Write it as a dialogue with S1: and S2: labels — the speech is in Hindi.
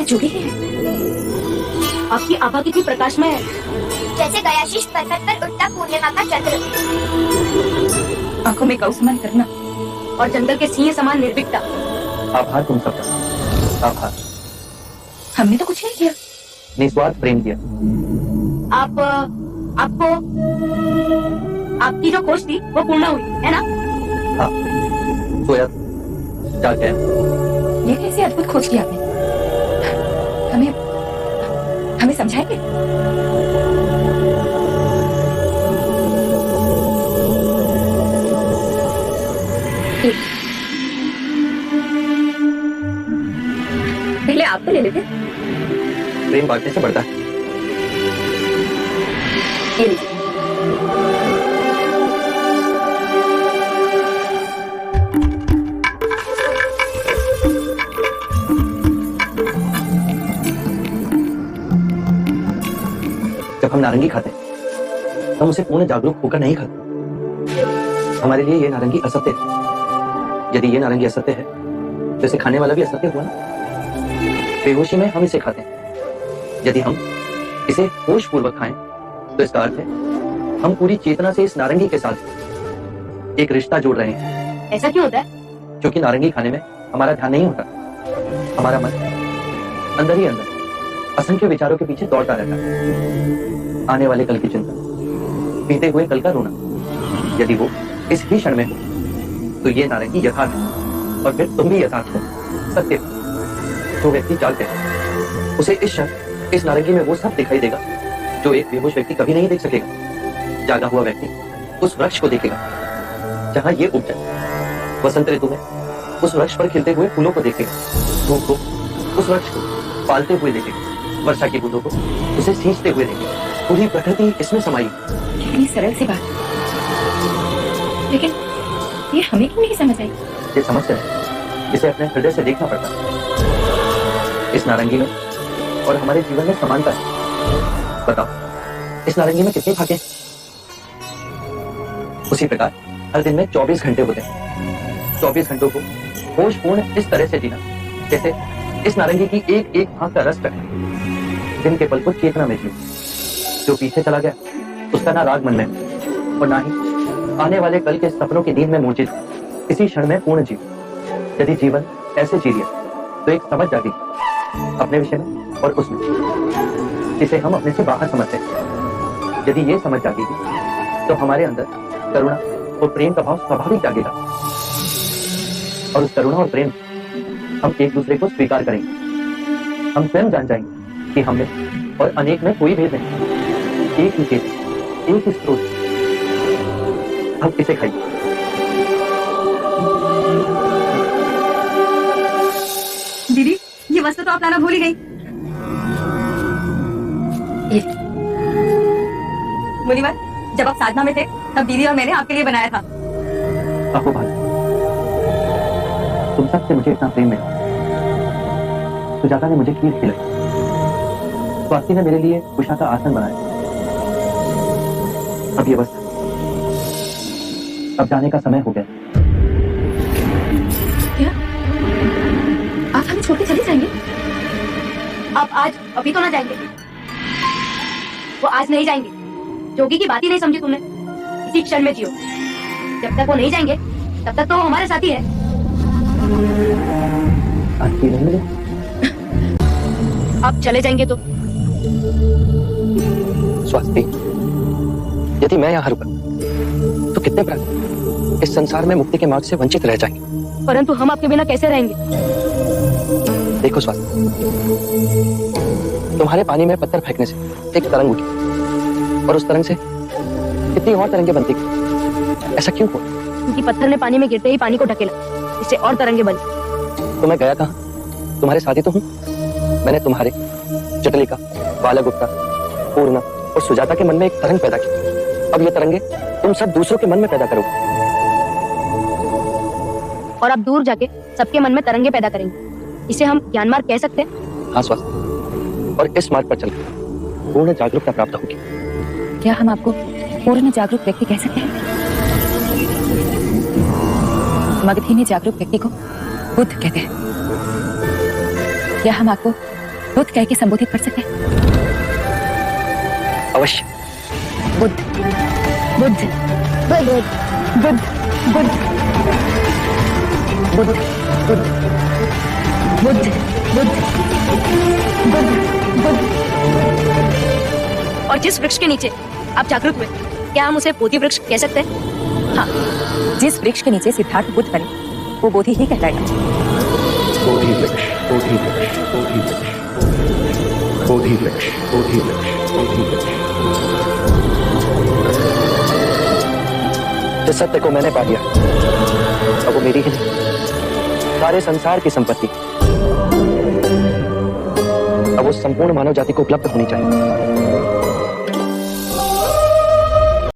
S1: जोड़ी है। आपकी आभा कितनी प्रकाशमय है,
S2: जैसे गयाशीष पर्वत पर उठता पूर्णिमा का चंद्र।
S1: आंखों में कौसुमन करना और जंगल के सिंह समान निर्भीकता।
S3: आभार तुम सबका, आभार।
S1: हमने तो कुछ नहीं किया।
S3: निस्वार्थ प्रेम दिया।
S1: आपको आपकी जो खोज थी वो पूर्ण हुई है ना?
S3: हाँ, सोया जाग गया।
S1: ये कैसे अद्भुत खोज की आपने? हमें समझाएंगे? पहले आप तो ले लेते।
S3: प्रेम बांटने से बढ़ता है।
S1: ये लीजिए।
S3: जब हम नारंगी खाते हैं हम उसे पूर्ण जागरूक होकर नहीं खाते। हमारे लिए ये नारंगी असत्य है। यदि ये नारंगी असत्य है तो इसे खाने वाला भी असत्य हुआ ना। बेहोशी में हम इसे खाते हैं। यदि हम इसे होश पूर्वक खाएं तो इसका अर्थ है हम पूरी चेतना से इस नारंगी के साथ एक रिश्ता जोड़ रहे हैं।
S1: ऐसा क्यों होता है?
S3: क्योंकि नारंगी खाने में हमारा ध्यान नहीं होता। हमारा मन अंदर ही अंदर असंख्य विचारों के पीछे दौड़ता रहता है। आने वाले कल की चिंता, बीते हुए कल का रोना। यदि वो इस ही क्षण में हो तो ये नारंगी यथार्थ है और फिर तुम भी यथार्थ हो, सत्य हो। जो व्यक्ति जागते हैं उसे इस क्षण इस नारंगी में वो सब दिखाई देगा जो एक बेहोश व्यक्ति कभी नहीं देख सकेगा। जागा हुआ व्यक्ति उस वृक्ष को देखेगा जहां ये उग जाए। वसंत ऋतु में उस वृक्ष पर खिलते हुए फूलों को देखेगा। धूप को उस वृक्ष को पालते हुए देखेगा। वर्षा की बूंदों को उसे सींचते हुए देखेगा। पूरी प्रकृति इसमें समाई।
S1: कितनी सरल सी बात, लेकिन ये हमें क्यों नहीं समझ आई?
S3: ये समस्या है, इसे अपने हृदय से देखना पड़ता है। इस नारंगी में और हमारे जीवन में समानता है। बताओ, इस नारंगी में कितने भागे? उसी प्रकार हर दिन में 24 घंटे होते हैं। 24 घंटों को होशपूर्ण इस तरह से जीना जैसे इस नारंगी की एक एक भाग का रस चखना। दिन के पल को चेतना में जियो। जो पीछे चला गया उसका ना राग मन में और ना ही आने वाले कल के सपनों की नींद में मूर्छित। इसी क्षण में पूर्ण जीव। यदि जीवन ऐसे जी लिया तो एक समझ जागी अपने विषय में और उसमें जिसे हम अपने से बाहर समझते हैं। यदि ये समझ जागेगी तो हमारे अंदर करुणा और प्रेम का भाव स्वाभाविक जागेगा और उस करुणा और प्रेम हम एक दूसरे को स्वीकार करेंगे। हम स्वयं जान जाएंगे कि हम में और अनेक में कोई भेद नहीं। एक ही चेत, एक ही स्रोत। हम इसे खाइए।
S1: दीदी, ये वस्तु तो आप लाना भूल ही गई। मुनिवर, जब आप साधना में थे तब दीदी और मैंने आपके लिए बनाया था।
S3: आपको भाई, तुम सबसे मुझे इतना प्रेम मिला। सुजाता ने मुझे खीर खिलाई। स्वाति ने मेरे लिए उषा का आसन बनाया। अब ये वस्तु, अब जाने का समय हो गया।
S1: क्या आप हमें छोड़ के चले जाएंगे? आप आज अभी तो ना जाएंगे? वो आज नहीं जाएंगे। जोगी की बात ही नहीं समझी तुमने। इसी क्षण में जियो। जब तक वो नहीं जाएंगे तब तक तो वो हमारे साथी है।
S3: आज नहीं मिले?
S1: आप चले जाएंगे तो?
S3: स्वाति, यदि मैं यहाँ रुका तो कितने प्राणी इस संसार में मुक्ति के मार्ग से वंचित रह जाएंगे।
S1: परंतु हम आपके बिना कैसे रहेंगे?
S3: देखो स्वाति, तुम्हारे पानी में पत्थर फेंकने से एक तरंग उठी और उस तरंग से कितनी और तरंगे बनती गई। ऐसा क्यों हुआ?
S1: क्योंकि पत्थर ने पानी में गिरते ही पानी को ढकेला, इससे और तरंगे बनी।
S3: तो मैं गया कहाँ? तुम्हारे साथी तो हूँ। मैंने तुम्हारे, जटलिका, बालागुप्ता, पूर्णा और सुजाता के मन में एक तरंग पैदा की। अब ये तरंगे तुम सब दूसरों के मन में पैदा करोगे
S1: और आप दूर जाके सबके मन में तरंगे पैदा करेंगे। इसे हम ज्ञान मार्ग कह सकते हैं।
S3: हाँ स्वाति, और इस मार्ग पर चलकर पूर्ण जागरूकता प्राप्त होगी।
S1: क्या हम आपको पूर्ण जागरूक व्यक्ति कह सकते हैं? मगधी में जागरूक व्यक्ति को बुद्ध कहते हैं। क्या हम आपको बुद्ध कह के संबोधित कर सकते हैं?
S3: अवश्य।
S1: बुद्ध बुद्ध बुद्ध बुद्ध बुद्ध बुद्ध बुद्ध बुद्ध बुद्ध बुद्ध बुद्ध। और जिस वृक्ष के नीचे आप जागरूक हुए, क्या हम उसे बोधि वृक्ष कह सकते हैं? हाँ, जिस वृक्ष के नीचे सिद्धार्थ बुद्ध बने वो बोधि ही कहलाएगा।
S4: बोधि वृक्ष, बोधि वृक्ष, बोधि वृक्ष, बोधि वृक्ष, बोधि वृक्ष, बोधि वृक्ष।
S3: जिस सत्य को मैंने पा लिया, अब वो मेरी ही नहीं, सारे संसार की संपत्ति, अब वो संपूर्ण मानव जाति को उपलब्ध होनी चाहिए।